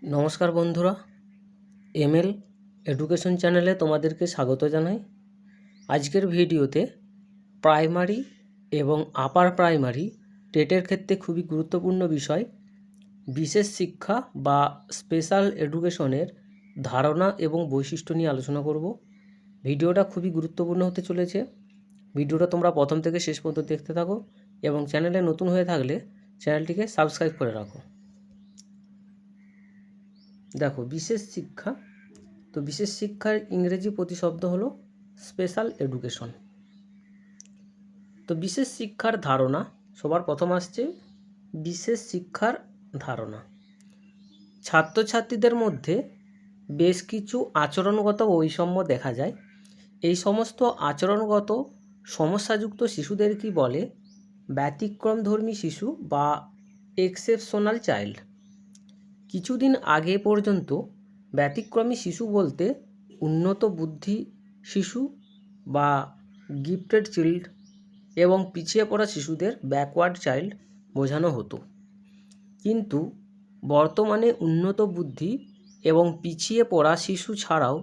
নমস্কার বন্ধুরা, ML education চ্যানেলে তোমাদেরকে স্বাগত জানাই। আজকের ভিডিওতে প্রাইমারি এবং আপার প্রাইমারি টেটের ক্ষেত্রে খুবই গুরুত্বপূর্ণ বিষয় বিশেষ শিক্ষা বা স্পেশাল এডুকেশনের ধারণা এবং বৈশিষ্ট্য নিয়ে আলোচনা করব। ভিডিওটা খুবই গুরুত্বপূর্ণ হতে চলেছে। ভিডিওটা তোমরা প্রথম থেকে শেষ পর্যন্ত দেখতে থাকো এবং চ্যানেলে নতুন হয়ে থাকলে চ্যানেলটিকে সাবস্ক্রাইব করে রাখো। দেখো, বিশেষ শিক্ষা, তো বিশেষ শিক্ষার ইংরেজি প্রতিশব্দ হলো স্পেশাল এডুকেশন। তো বিশেষ শিক্ষার ধারণা, সবার প্রথম আসছে বিশেষ শিক্ষার ধারণা। ছাত্রছাত্রীদের মধ্যে বেশ কিছু আচরণগত বৈষম্য দেখা যায়। এই সমস্ত আচরণগত সমস্যাযুক্ত শিশুদের কি বলে? ব্যতিক্রমধর্মী শিশু বা এক্সেপশনাল চাইল্ড। কিছুদিন আগে পর্যন্ত ব্যতিক্রমী শিশু বলতে উন্নত বুদ্ধি শিশু বা গিফটেড চাইল্ড এবং পিছিয়ে পড়া শিশুদের ব্যাকওয়ার্ড চাইল্ড বোঝানো হতো। কিন্তু বর্তমানে উন্নত বুদ্ধি এবং পিছিয়ে পড়া শিশু ছাড়াও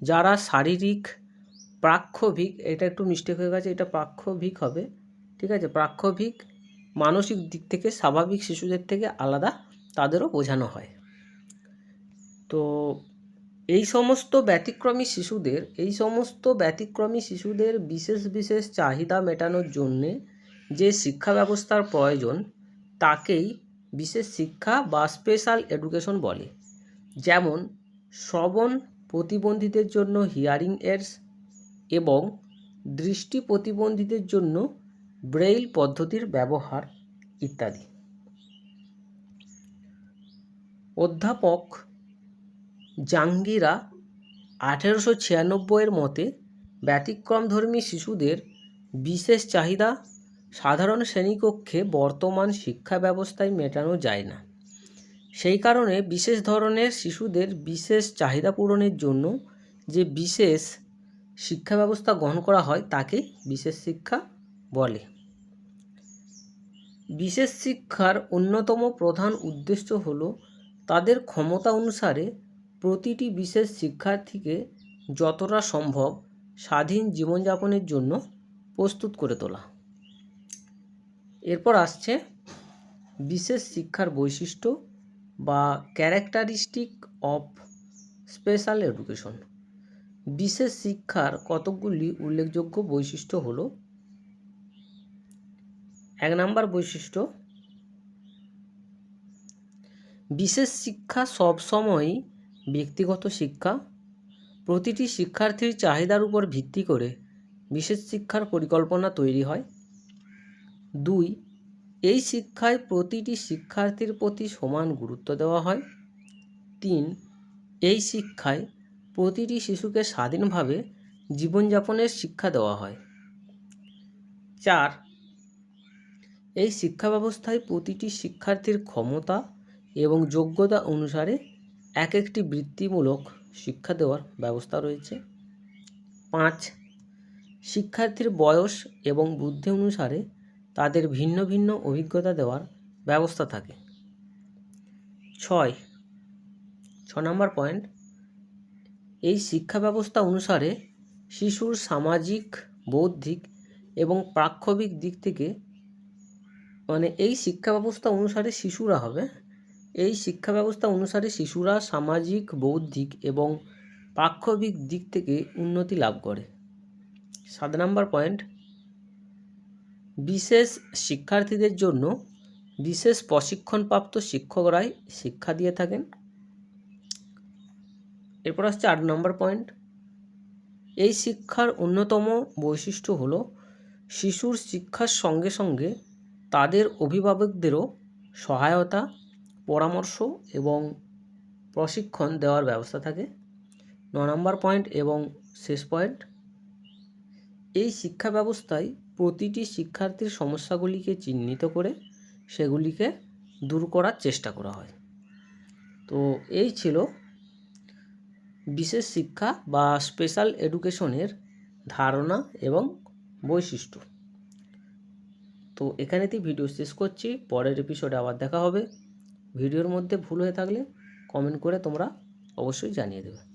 যারা শারীরিক প্রাক্ষভিক, এটা একটু মিস্টেক হয়ে গেছে, এটা প্রাক্ষভিক হবে, ঠিক আছে, প্রাক্ষভিক মানসিক দিক থেকে স্বাভাবিক শিশুদের থেকে আলাদা, তাদেরও বোঝানো হয়। তো এই সমস্ত ব্যতিক্রমী শিশুদের বিশেষ বিশেষ চাহিদা মেটানোর জন্যে যে শিক্ষা ব্যবস্থার প্রয়োজন তাকেই বিশেষ শিক্ষা বা স্পেশাল এডুকেশন বলে। যেমন শ্রবণ প্রতিবন্ধীদের জন্য হিয়ারিং এইডস এবং দৃষ্টি প্রতিবন্ধীদের জন্য ব্রেইল পদ্ধতির ব্যবহার ইত্যাদি। অধ্যাপক জাঙ্গিরা 1896 মতে ব্যতিক্রমধর্মী শিশুদের বিশেষ চাহিদা সাধারণ শ্রেণীকক্ষে বর্তমান শিক্ষা ব্যবস্থায় মেটানো যায় না। সেই কারণে বিশেষ ধরনের শিশুদের বিশেষ চাহিদা পূরণের জন্য যে বিশেষ শিক্ষা ব্যবস্থা গ্রহণ করা হয় তাকে বিশেষ শিক্ষা বলে। বিশেষ শিক্ষার অন্যতম প্রধান উদ্দেশ্য হল তাদের ক্ষমতা অনুসারে প্রতিটি বিশেষ শিক্ষার্থীকে যতটা সম্ভব স্বাধীন জীবনযাপনের জন্য প্রস্তুত করে তোলা। এরপর আসছে বিশেষ শিক্ষার বৈশিষ্ট্য বা ক্যারেক্টারিস্টিক অফ স্পেশাল এডুকেশন। বিশেষ শিক্ষার কতকগুলি উল্লেখযোগ্য বৈশিষ্ট্য হল: 1 নম্বর বৈশিষ্ট্য, বিশেষ শিক্ষা সবসময়ই ব্যক্তিগত শিক্ষা। প্রতিটি শিক্ষার্থীর চাহিদার উপর ভিত্তি করে বিশেষ শিক্ষার পরিকল্পনা তৈরি হয়। 2, এই শিক্ষায় প্রতিটি শিক্ষার্থীর প্রতি সমান গুরুত্ব দেওয়া হয়। 3, এই শিক্ষায় প্রতিটি শিশুকে স্বাধীনভাবে জীবনযাপনের শিক্ষা দেওয়া হয়। 4, এই শিক্ষা ব্যবস্থায় প্রতিটি শিক্ষার্থীর ক্ষমতা এবং যোগ্যতা অনুসারে এক একটি বৃত্তিমূলক শিক্ষা দেওয়ার ব্যবস্থা রয়েছে। 5, শিক্ষার্থীর বয়স এবং বুদ্ধি অনুসারে তাদের ভিন্ন ভিন্ন অভিজ্ঞতা দেওয়ার ব্যবস্থা থাকে। 6 নম্বর পয়েন্ট, এই শিক্ষা ব্যবস্থা অনুসারে শিশুর সামাজিক, বৌদ্ধিক এবং প্রাক্ষবিক দিক থেকে, এই শিক্ষা ব্যবস্থা অনুসারে শিশুরা সামাজিক, বৌদ্ধিক এবং প্রাক্ষবিক দিক থেকে উন্নতি লাভ করে। 7 নম্বর পয়েন্ট, বিশেষ শিক্ষার্থীদের জন্য বিশেষ প্রশিক্ষণপ্রাপ্ত শিক্ষকরাই শিক্ষা দিয়ে থাকেন। এরপর আসছে 8 নম্বর পয়েন্ট, এই শিক্ষার অন্যতম বৈশিষ্ট্য হলো শিশুর শিক্ষার সঙ্গে সঙ্গে তাদের অভিভাবকদেরও সহায়তা, পরামর্শ এবং প্রশিক্ষণ দেওয়ার ব্যবস্থা থাকে। 9 নম্বর পয়েন্ট এবং শেষ পয়েন্ট, এই শিক্ষা ব্যবস্থায় প্রতিটি শিক্ষার্থীর সমস্যাগুলিকে চিহ্নিত করে সেগুলিকে দূর করার চেষ্টা করা হয়। তো এই ছিল বিশেষ শিক্ষা বা স্পেশাল এডুকেশনের ধারণা এবং বৈশিষ্ট্য। তো এখানেতেই ভিডিও শেষ করছি। পরের এপিসোডে আবার দেখা হবে। ভিডিওর মধ্যে ভুল হয়ে থাকলে কমেন্ট করে তোমরা অবশ্যই জানিয়ে দেবে।